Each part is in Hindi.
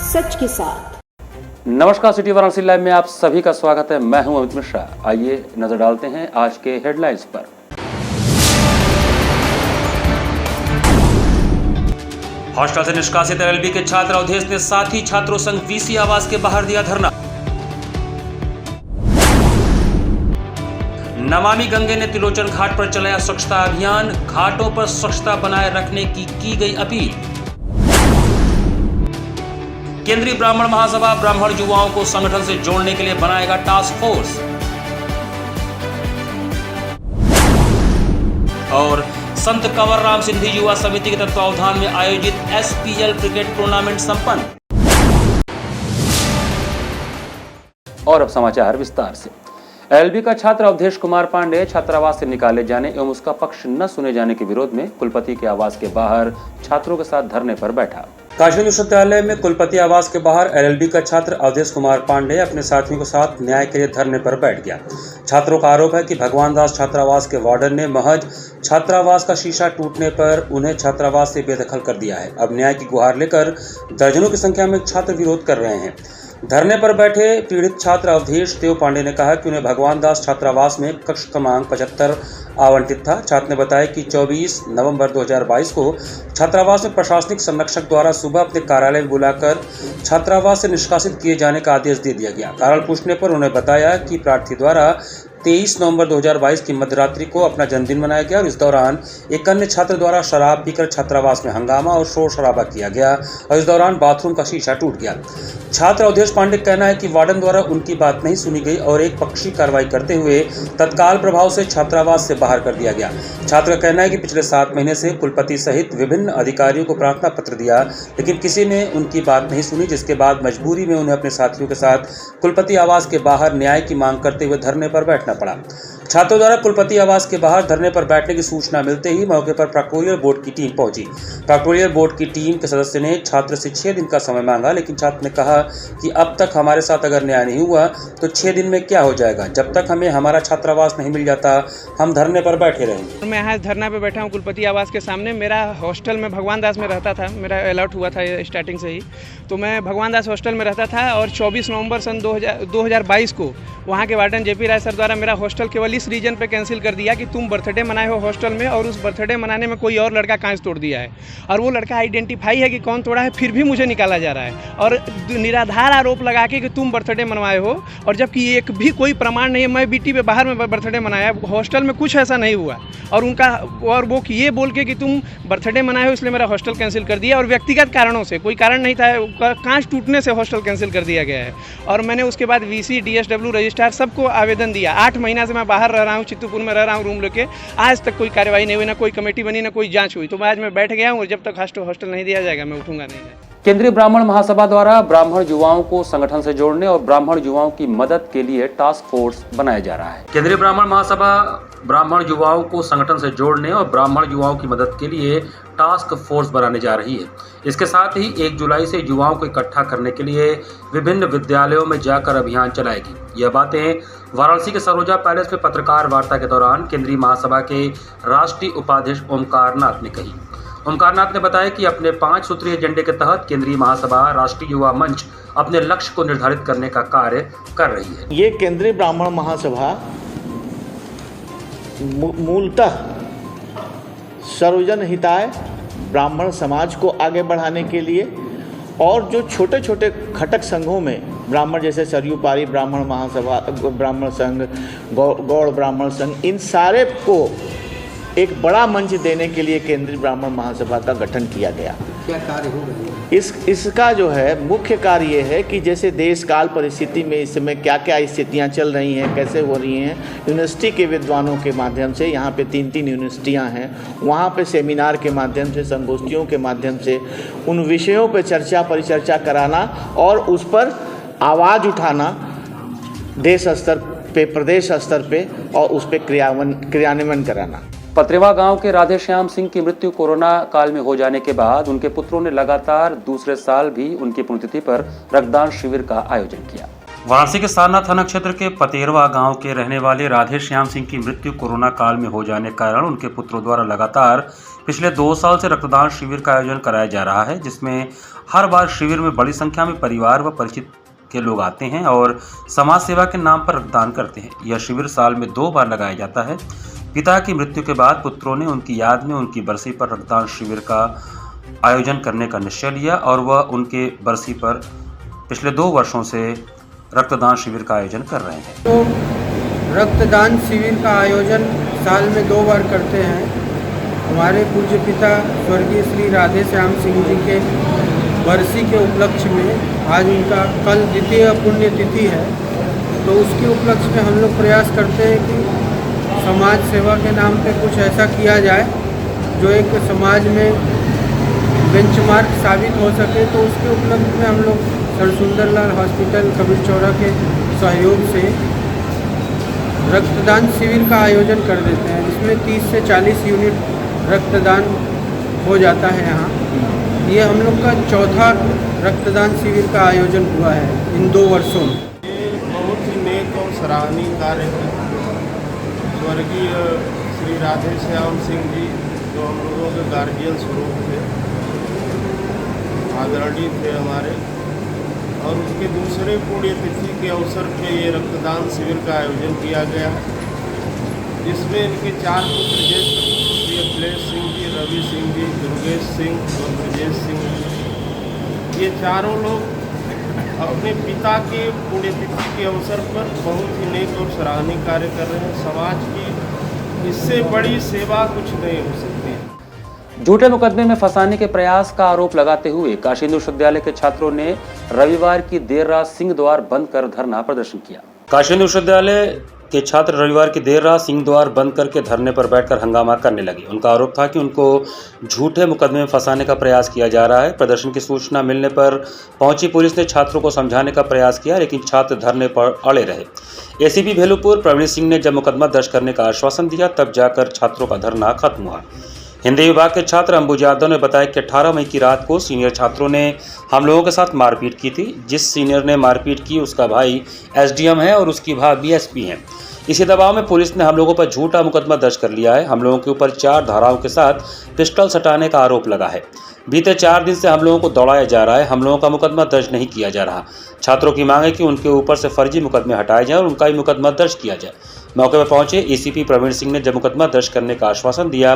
सच के साथ। नमस्कार, सिटी वाराणसी लाइव में आप सभी का स्वागत है। मैं हूं अमित मिश्रा। आइए नजर डालते हैं आज के हेडलाइंस पर। हॉस्टल से निष्कासित एलएलबी के छात्र अवधेश ने साथी छात्रों संग वीसी आवास के बाहर दिया धरना। नमामि गंगे ने त्रिलोचन घाट पर चलाया स्वच्छता अभियान, घाटों पर स्वच्छता बनाए रखने की गई अपील। केंद्रीय ब्राह्मण महासभा ब्राह्मण युवाओं को संगठन से जोड़ने के लिए बनाएगा टास्क फोर्स। और संत कंवर राम सिंधी युवा समिति के तत्वावधान में आयोजित एसपीएल क्रिकेट टूर्नामेंट संपन्न। और अब समाचार विस्तार से। एलएलबी का छात्र अवधेश कुमार पांडे छात्रावास से निकाले जाने एवं उसका पक्ष न सुने जाने के विरोध में कुलपति के आवास के बाहर छात्रों के साथ धरने पर बैठा। काशी विश्वविद्यालय में कुलपति आवास के बाहर एलएलबी का छात्र अवधेश कुमार पांडे अपने साथियों के साथ न्याय के लिए धरने पर बैठ गया। छात्रों का आरोप है कि भगवान दास छात्रावास के वार्डन ने महज छात्रावास का शीशा टूटने पर उन्हें छात्रावास से बेदखल कर दिया है। अब न्याय की गुहार लेकर दर्जनों की संख्या में छात्र विरोध कर रहे हैं। धरने पर बैठे पीड़ित छात्र अवधेश देव पांडे ने कहा कि उन्हें भगवान दास छात्रावास में कक्ष क्रमांक 75 आवंटित था। छात्र ने बताया कि 24 नवंबर 2022 को छात्रावास में प्रशासनिक संरक्षक द्वारा सुबह अपने कार्यालय में बुलाकर छात्रावास से निष्कासित किए जाने का आदेश दे दिया गया। कारण पूछने पर उन्होंने बताया कि प्रार्थी द्वारा 23 नवंबर 2022 की मध्यरात्रि को अपना जन्मदिन मनाया गया और इस दौरान एक अन्य छात्र द्वारा शराब पीकर छात्रावास में हंगामा और शोर शराबा किया गया और इस दौरान बाथरूम का शीशा टूट गया। छात्र अवधेश पांडे का कहना है कि वार्डन द्वारा उनकी बात नहीं सुनी गई और एक पक्षी कार्रवाई करते हुए तत्काल प्रभाव से छात्रावास से बाहर कर दिया गया। छात्र का कहना है कि पिछले 7 महीने से कुलपति सहित विभिन्न अधिकारियों को प्रार्थना पत्र दिया, लेकिन किसी ने उनकी बात नहीं सुनी, जिसके बाद मजबूरी में उन्हें अपने साथियों के साथ कुलपति आवास के बाहर न्याय की मांग करते हुए धरने पर बैठना पड़ा। छात्रों द्वारा कुलपति आवास के बाहर धरने पर बैठने की सूचना मिलते ही मौके पर प्रोक्टोरियल बोर्ड की टीम पहुंची। प्रोक्टोरियल बोर्ड की टीम के सदस्य ने छात्र से 6 दिन का समय मांगा, लेकिन छात्र ने कहा कि अब तक हमारे साथ अगर न्याय नहीं हुआ तो 6 दिन में क्या हो जाएगा। जब तक हमें हमारा छात्रावास नहीं मिल जाता हम धरने पर बैठे रहेंगे। मैं यहाँ धरना पे बैठा हूँ कुलपति आवास के सामने। मेरा हॉस्टल में भगवान दास में रहता था, मेरा अलॉट हुआ था स्टार्टिंग से ही, तो मैं भगवान दास हॉस्टल में रहता था और 24 नवंबर सन 2022 को वहाँ के वार्डन जेपी राय सर द्वारा मेरा हॉस्टल केवल इस रीजन पे कैंसिल कर दिया कि तुम बर्थडे मनाए हो हॉस्टल में और उस बर्थडे मनाने में कोई और लड़का कांच तोड़ दिया है और वो लड़का आइडेंटिफाई है कि कौन तोड़ा है, फिर भी मुझे निकाला जा रहा है और निराधार आरोप लगा के कि तुम बर्थडे मनवाए हो, और जबकि एक भी कोई प्रमाण नहीं है। मैं बीटी पे बाहर में बर्थडे मनाया, हॉस्टल में कुछ ऐसा नहीं हुआ और वो ये बोल के कि तुम बर्थडे मनाए हो इसलिए मेरा हॉस्टल कैंसिल कर दिया और व्यक्तिगत कारणों से, कोई कारण नहीं था, कांच टूटने से हॉस्टल कैंसिल कर दिया गया है। और मैंने उसके बाद वीसी डीएसडब्ल्यू रजिस्ट्रार सबको आवेदन दिया। 8 महीना से मैं बाहर रह रहा हूँ, चित्तूपुर में रह रहा हूँ रूम लेके, आज तक कोई कार्रवाई नहीं हुई, ना कोई कमेटी बनी, ना कोई जांच हुई। तो मैं आज मैं बैठ गया हूँ और जब तक हॉस्टल नहीं दिया जाएगा मैं उठूंगा नहीं। केंद्रीय ब्राह्मण महासभा द्वारा ब्राह्मण युवाओं को संगठन से जोड़ने और ब्राह्मण युवाओं की मदद के लिए टास्क फोर्स बनाया जा रहा है। केंद्रीय ब्राह्मण महासभा ब्राह्मण युवाओं को संगठन से जोड़ने और ब्राह्मण युवाओं की मदद के लिए टास्क फोर्स बनाने जा रही है। इसके साथ ही 1 जुलाई से युवाओं को इकट्ठा करने के लिए विभिन्न विद्यालयों में जाकर अभियान चलाएगी। यह बातें वाराणसी के सरोजा पैलेस में पत्रकार वार्ता के दौरान केंद्रीय महासभा के राष्ट्रीय उपाध्यक्ष ओमकार नाथ ने कही। ओमकार नाथ ने बताया कि अपने 5 सूत्रीय एजेंडे के तहत केंद्रीय महासभा राष्ट्रीय युवा मंच अपने लक्ष्य को निर्धारित करने का कार्य कर रही है। ये केंद्रीय ब्राह्मण महासभा मूलतः सर्वजन हिताय ब्राह्मण समाज को आगे बढ़ाने के लिए और जो छोटे छोटे घटक संघों में ब्राह्मण जैसे सरयू पारी ब्राह्मण महासभा, ब्राह्मण संघ, गौड़ ब्राह्मण संघ, इन सारे को एक बड़ा मंच देने के लिए केंद्रीय ब्राह्मण महासभा का गठन किया गया। क्या कार्य हो रहे हैं? इसका जो है मुख्य कार्य ये है कि जैसे देश काल परिस्थिति में इस समय क्या क्या स्थितियाँ चल रही हैं, कैसे हो रही हैं, यूनिवर्सिटी के विद्वानों के माध्यम से, यहाँ पे 3 यूनिवर्सिटियाँ हैं, वहाँ पे सेमिनार के माध्यम से, संगोष्ठियों के माध्यम से उन विषयों पे चर्चा परिचर्चा कराना और उस पर आवाज़ उठाना देश स्तर पे, प्रदेश स्तर पे, और उस पर क्रियान्वयन कराना। पत्रेवा गांव के राधेश्याम सिंह की मृत्यु कोरोना काल में हो जाने के बाद उनके पुत्रों ने लगातार दूसरे साल भी उनकी पुण्यतिथि पर रक्तदान शिविर का आयोजन किया। वाराणसी के सारनाथ थाना क्षेत्र के पतेरवा गांव के रहने वाले राधेश्याम सिंह की मृत्यु कोरोना काल में हो जाने के कारण उनके पुत्रों द्वारा लगातार पिछले 2 साल से रक्तदान शिविर का आयोजन कराया जा रहा है, जिसमें हर बार शिविर में बड़ी संख्या में परिवार व परिचित के लोग आते हैं और समाज सेवा के नाम पर रक्तदान करते हैं। यह शिविर साल में 2 बार लगाया जाता है। पिता की मृत्यु के बाद पुत्रों ने उनकी याद में उनकी बरसी पर रक्तदान शिविर का आयोजन करने का निश्चय लिया और वह उनके बरसी पर पिछले 2 वर्षों से रक्तदान शिविर का आयोजन कर रहे हैं। तो रक्तदान शिविर का आयोजन साल में 2 बार करते हैं। हमारे पूज्य पिता स्वर्गीय श्री राधे श्याम सिंह जी के बरसी के उपलक्ष्य में आज उनका कल द्वितीय पुण्यतिथि है, तो उसके उपलक्ष्य में हम लोग प्रयास करते हैं कि समाज सेवा के नाम पे कुछ ऐसा किया जाए जो एक समाज में बेंचमार्क साबित हो सके। तो उसके उपलक्ष्य में हम लोग सर सुंदरलाल हॉस्पिटल कबीर चौरा के सहयोग से रक्तदान शिविर का आयोजन कर देते हैं, जिसमें 30 से 40 यूनिट रक्तदान हो जाता है। यहाँ ये हम लोग का चौथा रक्तदान शिविर का आयोजन हुआ है इन 2 वर्षों में। ये बहुत ही नेक और सराहनीय कार्य है। स्वर्गीय श्री राधे श्याम सिंह जी जो हम लोगों के गार्जियन स्वरूप थे, आदरणीय थे हमारे, और उसके दूसरे पुण्यतिथि के अवसर पे ये रक्तदान शिविर का आयोजन किया गया है, जिसमें इनके 4 पुत्र ज्येष्ठ श्री अखिलेश सिंह जी, रवि सिंह जी, दुर्गेश सिंह और ब्रजेश सिंह जी, ये चारों लोग अपने पिता के पुण्यतिथि के अवसर पर बहुत ही नेक और सराहनीय कार्य कर रहे हैं। समाज की इससे बड़ी सेवा कुछ नहीं हो सकती है। झूठे मुकदमे में फंसाने के प्रयास का आरोप लगाते हुए काशी हिंदू विश्वविद्यालय के छात्रों ने रविवार की देर रात सिंह द्वार बंद कर धरना प्रदर्शन किया। काशी हिंदू विश्वविद्यालय के छात्र रविवार की देर रात सिंह द्वार बंद करके धरने पर बैठकर हंगामा करने लगे। उनका आरोप था कि उनको झूठे मुकदमे में फंसाने का प्रयास किया जा रहा है। प्रदर्शन की सूचना मिलने पर पहुंची पुलिस ने छात्रों को समझाने का प्रयास किया, लेकिन छात्र धरने पर अड़े रहे। एसीपी भेलूपुर प्रवीण सिंह ने जब मुकदमा दर्ज करने का आश्वासन दिया, तब जाकर छात्रों का धरना खत्म हुआ। हिंदी विभाग के छात्र अंबुज यादव ने बताया कि 18 मई की रात को सीनियर छात्रों ने हम लोगों के साथ मारपीट की थी। जिस सीनियर ने मारपीट की उसका भाई एसडीएम है और उसकी भाभी एसपी है। इसी दबाव में पुलिस ने हम लोगों पर झूठा मुकदमा दर्ज कर लिया है। हम लोगों के ऊपर 4 धाराओं के साथ पिस्टल सटाने का आरोप लगा है। बीते 4 दिन से हम लोगों को दौड़ाया जा रहा है। हम लोगों का मुकदमा दर्ज नहीं किया जा रहा। छात्रों की मांग है कि उनके ऊपर से फर्जी मुकदमे हटाए जाएं और उनका ही मुकदमा दर्ज किया जाए। मौके पर पहुंचे एसीपी प्रवीण सिंह ने जब मुकदमा दर्ज करने का आश्वासन दिया,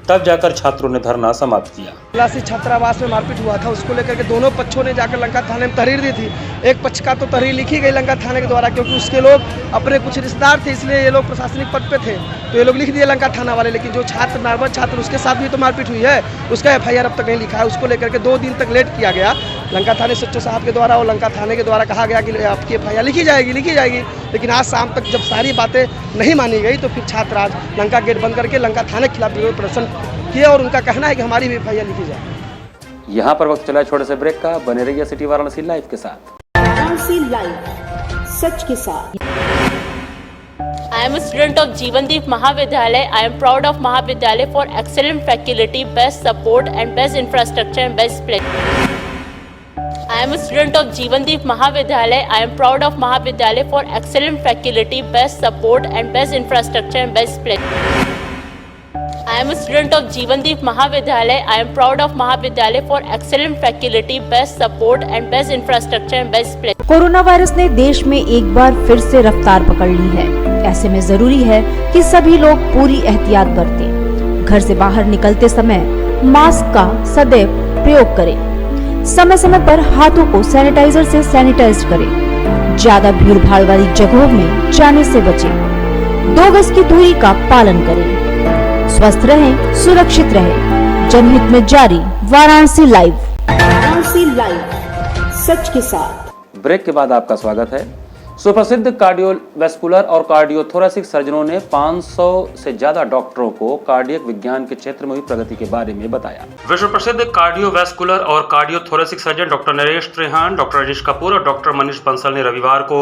तब जाकर छात्रों ने धरना समाप्त किया। क्लासी छात्रावास में मारपीट हुआ था, उसको लेकर के दोनों पक्षों ने जाकर लंका थाने में तहरीर दी थी। एक पक्ष का तो तहरीर लिखी गई लंका थाने के द्वारा, क्योंकि उसके लोग अपने कुछ रिश्तेदार थे, इसलिए ये लोग प्रशासनिक पद पे थे, तो ये लोग लिख दिए लंका थाना वाले। लेकिन जो छात्र नॉर्मल छात्र उसके साथ भी तो मारपीट हुई है, उसका एफआईआर अब तक नहीं लिखा है। उसको लेकर के 2 दिन तक लेट किया गया लंका थाने सचिव साहब के द्वारा, और लंका थाने के द्वारा कहा गया कि आपकी एफआईआर लिखी जाएगी। लेकिन आज शाम तक जब सारी बातें नहीं मानी गई, तो फिर छात्र आज लंका गेट बंद करके लंका थाने के खिलाफ विरोध प्रदर्शन किया, और उनका कहना है कि हमारी भी एफआईआर लिखी जाए। यहाँ पर वक्त चला छोटे से ब्रेक का। बने रहिए सिटी वाराणसी लाइव के साथ। वाराणसी लाइव, सच के साथ। I am a student of Jeevandeep Mahavidyalaya. I am proud of Mahavidyalaya for excellent faculty, best support and best infrastructure and best place. I am a student of Jeevandeep Mahavidyalaya. I am proud of Mahavidyalaya for excellent faculty, best support and best infrastructure and best place. I am a student of Jeevandeep Mahavidyalaya. I am proud of Mahavidyalaya for excellent faculty, best support and best infrastructure and best place. Corona virus ने देश में एक बार फिर से रफ्तार पकड़ ली है। ऐसे में जरूरी है कि सभी लोग पूरी एहतियात बरतें। घर से बाहर निकलते समय मास्क का सदैव प्रयोग करें। समय समय पर हाथों को सैनिटाइजर से सैनिटाइज करें। ज्यादा भीड़ भाड़ वाली जगहों में जाने से बचें। 2 गज की दूरी का पालन करें। स्वस्थ रहें, सुरक्षित रहें। जनहित में जारी वाराणसी लाइव। वाराणसी लाइव, सच के साथ। ब्रेक के बाद आपका स्वागत है। सुप्रसिद्ध कार्डियोवैस्कुलर और कार्डियोथोरेसिक सर्जनों ने 500 से ज्यादा डॉक्टरों को कार्डियक विज्ञान के क्षेत्र में हुई प्रगति के बारे में बताया। विश्व प्रसिद्ध कार्डियोवैस्कुलर और cardiothoracic surgeon doctor Naresh Trehan, doctor Rajesh Kapoor और डॉक्टर मनीष बंसल ने रविवार को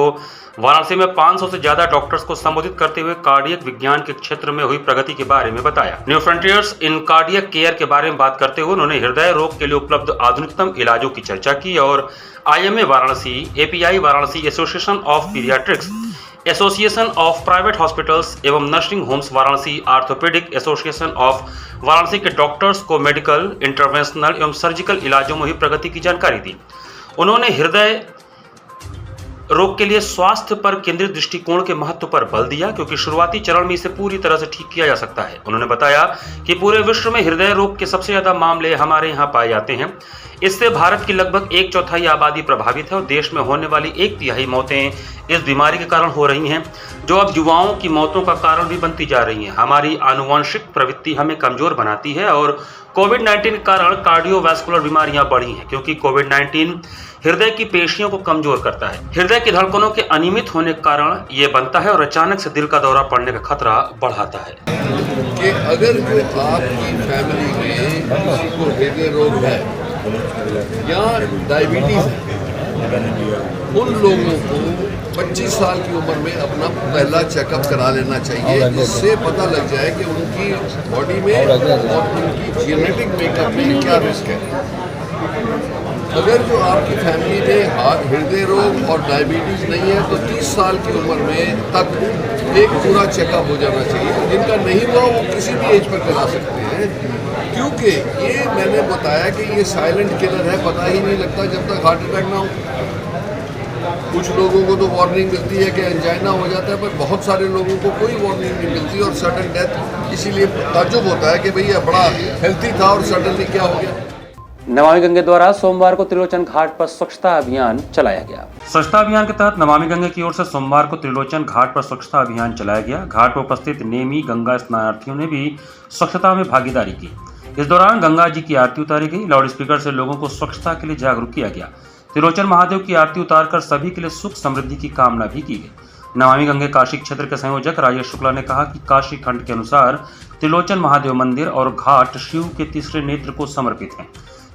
वाराणसी में 500 से ज्यादा डॉक्टर्स को संबोधित करते हुए कार्डियक विज्ञान के क्षेत्र में हुई प्रगति के बारे में बताया। न्यू फ्रंटियर्स इन कार्डियक केयर के बारे में बात करते हुए उन्होंने हृदय रोग के लिए उपलब्ध आधुनिकतम इलाजों की चर्चा की और IMA Varanasi, API Varanasi, association of paediatrics, association of private hospitals एवं nursing homes Varanasi, orthopaedic association of Varanasi के डॉक्टर्स को मेडिकल, इंटरवेंशनल एवं सर्जिकल इलाजों में हुई प्रगति की जानकारी दी। उन्होंने हृदय रोग के लिए स्वास्थ्य पर केंद्रित दृष्टिकोण के महत्व पर बल दिया, क्योंकि शुरुआती चरण में इसे पूरी तरह से ठीक किया जा सकता है। उन्होंने बताया कि पूरे विश्व में हृदय रोग के सबसे ज्यादा मामले हमारे यहाँ पाए जाते हैं। इससे भारत की लगभग 1/4 आबादी प्रभावित है और देश में होने वाली 1/3 मौतें इस बीमारी के कारण हो रही हैं, जो अब युवाओं की मौतों का कारण भी बनती जा रही हैं। हमारी आनुवंशिक प्रवृत्ति हमें कमजोर बनाती है और कोविड-19 के कारण कार्डियोवैस्कुलर बीमारियां बढ़ी हैं, क्योंकि कोविड-19 हृदय की पेशियों को कमजोर करता है। हृदय की धड़कनों के अनियमित होने के कारण ये बनता है और अचानक से दिल का दौरा पड़ने का खतरा बढ़ाता है। कि अगर जो आपकी फैमिली में किसी को हृदय रोग है या डायबिटीज है, उन लोगों को 25 साल की उम्र में अपना पहला चेकअप करा लेना चाहिए, जिससे पता लग जाए कि उनकी बॉडी में और उनकी जेनेटिक मेकअप में क्या रिस्क है। अगर जो आपकी फैमिली में हृदय रोग और डायबिटीज नहीं है तो 30 साल की उम्र में तक एक पूरा चेकअप हो जाना चाहिए। जिनका नहीं हुआ वो किसी भी एज पर करा सकते हैं, क्योंकि ये मैंने बताया कि ये साइलेंट किलर है, पता ही नहीं लगता जब तक हार्ट अटैक ना हो। कुछ लोगों को तो वार्निंग मिलती है कि एंजाइना हो जाता है, पर बहुत सारे लोगों को कोई वार्निंग नहीं मिलती और सडन डेथ। इसीलिए ताज्जुब होता है कि भैया बड़ा हेल्थी था और सडनली क्या हो गया। नमामि गंगे द्वारा सोमवार को त्रिलोचन घाट पर स्वच्छता अभियान चलाया गया। स्वच्छता अभियान के तहत नमामि गंगे की ओर से सोमवार को त्रिलोचन घाट पर स्वच्छता अभियान चलाया गया। घाट पर उपस्थित नेमी गंगा स्नानार्थियों ने भी स्वच्छता में भागीदारी की। इस दौरान गंगा जी की आरती उतारी गई। लाउड स्पीकर से लोगों को स्वच्छता के लिए जागरूक किया गया। त्रिलोचन महादेव की आरती उतारकर सभी के लिए सुख समृद्धि की कामना भी की गई। नमामि गंगे काशी क्षेत्र के संयोजक राजेश शुक्ला ने कहा कि काशी खंड के अनुसार त्रिलोचन महादेव मंदिर और घाट शिव के तीसरे नेत्र को समर्पित है।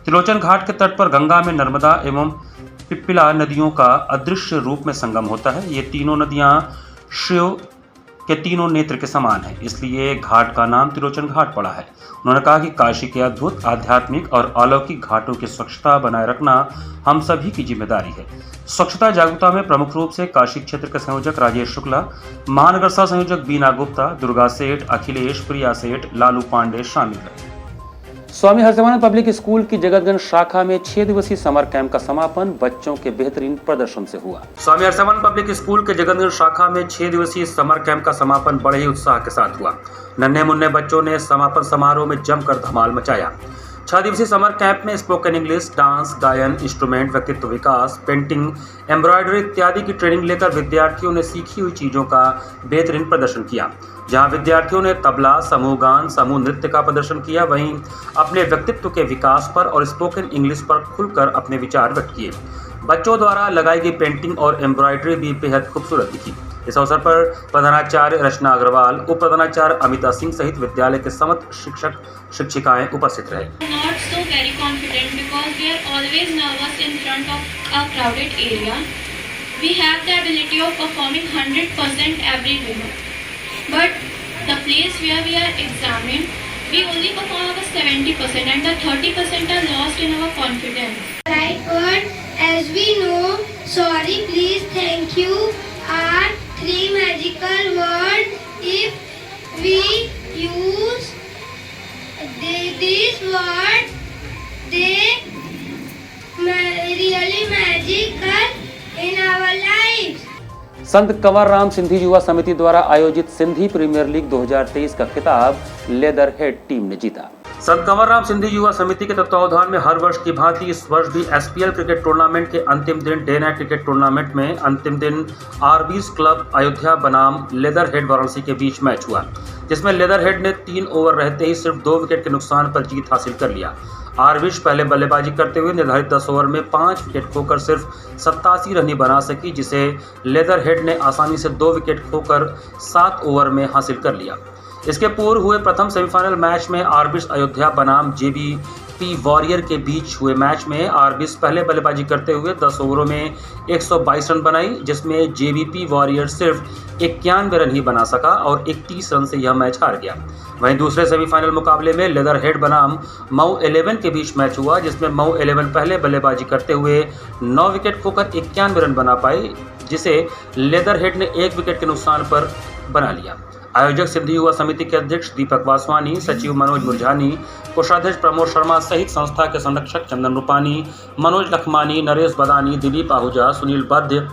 त्रिलोचन घाट के तट पर गंगा में नर्मदा एवं पिप्पिला नदियों का अदृश्य रूप में संगम होता है। ये तीनों नदियां शिव के तीनों नेत्र के समान है, इसलिए घाट का नाम त्रिलोचन घाट पड़ा है। उन्होंने कहा कि काशी के अद्भुत आध्यात्मिक और अलौकिक घाटों की स्वच्छता बनाए रखना हम सभी की जिम्मेदारी है। स्वच्छता जागरूकता में प्रमुख रूप से काशी क्षेत्र के संयोजक राजेश शुक्ला, महानगर सह संयोजक बीना गुप्ता, दुर्गा सेठ, अखिलेश, प्रिया सेठ, लालू पांडे शामिल रहे। स्वामी हर्षमानंद पब्लिक स्कूल की जगतगंज शाखा में 6 दिवसीय समर कैंप का समापन बच्चों के बेहतरीन प्रदर्शन से हुआ। स्वामी हर्षमानंद पब्लिक स्कूल के जगतगंज शाखा में 6 दिवसीय समर कैंप का समापन बड़े ही उत्साह के साथ हुआ। नन्हे मुन्ने बच्चों ने समापन समारोह में जमकर धमाल मचाया। 6 दिवसीय समर कैंप में स्पोकन इंग्लिश, डांस, गायन, इंस्ट्रूमेंट, व्यक्तित्व विकास, पेंटिंग, एम्ब्रॉयडरी इत्यादि की ट्रेनिंग लेकर विद्यार्थियों ने सीखी हुई चीजों का बेहतरीन प्रदर्शन किया। जहां विद्यार्थियों ने तबला, समूह गान, समूह नृत्य का प्रदर्शन किया, वहीं अपने व्यक्तित्व के विकास पर और स्पोकन इंग्लिश पर खुलकर अपने विचार व्यक्त किए। बच्चों द्वारा लगाई गई पेंटिंग और एम्ब्रॉयडरी भी बेहद खूबसूरत दिखी। इस अवसर पर प्रधानाचार्य रचना अग्रवाल, उप प्रधानाचार्य अमिता सिंह सहित विद्यालय के समस्त शिक्षक शिक्षिकाएं उपस्थित रहे। Not so very confident because we are always nervous in front of a crowded area. We have the ability of performing 100% everywhere, but the place where we are examined, we only perform about 70% and the 30% are lost in our confidence. Right word, as we know, sorry, please, thank you are 3 magical words. If we use these words, they really magical in our lives. संत कंवर राम सिंधी युवा समिति द्वारा आयोजित सिंधी प्रीमियर लीग 2023 का खिताब लेदर हेड टीम ने जीता। संत कंवर राम सिंधी युवा समिति के तत्वावधान में हर वर्ष की भांति इस वर्ष भी एसपीएल क्रिकेट टूर्नामेंट के अंतिम दिन डे नाइट क्रिकेट टूर्नामेंट में अंतिम दिन आरबीज क्लब अयोध्या बनाम लेदर हेड वाराणसी के बीच मैच हुआ, जिसमें लेदर हेड ने 3 ओवर रहते ही सिर्फ 2 विकेट के नुकसान पर जीत हासिल कर लिया। आरबीज पहले बल्लेबाजी करते हुए निर्धारित 10 ओवर में 5 विकेट खोकर सिर्फ 87 रन ही बना सकी, जिसे लेदर हेड ने आसानी से 2 विकेट खोकर 7 ओवर में हासिल कर लिया। इसके पूर्व हुए प्रथम सेमीफाइनल मैच में आरबीज अयोध्या बनाम जेबीपी वॉरियर के बीच हुए मैच में आरबीज पहले बल्लेबाजी करते हुए 10 ओवरों में 122 रन बनाई, जिसमें जेबीपी वॉरियर सिर्फ 91 रन ही बना सका और 31 रन से यह मैच हार गया। वहीं दूसरे सेमीफाइनल मुकाबले में लेदर हेड बनाम मऊ 11 के बीच मैच हुआ, जिसमें मऊ 11 पहले बल्लेबाजी करते हुए 9 विकेट खोकर 91 रन बना पाई, जिसे लेदरहेड ने 1 विकेट के नुकसान पर बना लिया। आयोजक सिंधी युवा समिति के अध्यक्ष दीपक वासवानी, सचिव मनोज मुरझानी, कोषाध्यक्ष प्रमोद शर्मा सहित संस्था के संरक्षक चंदन रूपानी, मनोज लखमानी, नरेश बदानी, दिलीप आहूजा, सुनील बद्ध,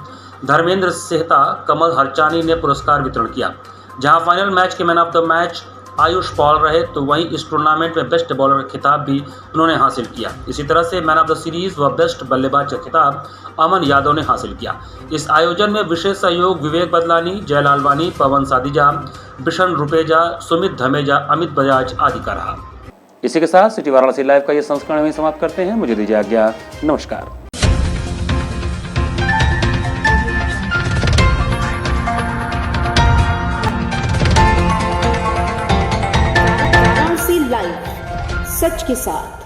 धर्मेंद्र सेहता, कमल हरचानी ने पुरस्कार वितरण किया। जहां फाइनल मैच के man of the match Ayush Paul रहे तो वहीं इस टूर्नामेंट में बेस्ट बॉलर का खिताब भी उन्होंने हासिल किया। इसी तरह से मैन ऑफ द सीरीज व बेस्ट बल्लेबाज का खिताब अमन यादव ने हासिल किया। इस आयोजन में विशेष सहयोग विवेक बदलानी, जय लालवानी, पवन सादिजा, बिशन रुपेजा, सुमित धमेजा, अमित बजाज आदि का रहा। इसी के साथ सिटी वाराणसी लाइव का ये संस्करण वहीं समाप्त करते हैं। मुझे दीजिए आज्ञा, नमस्कार। सच के साथ।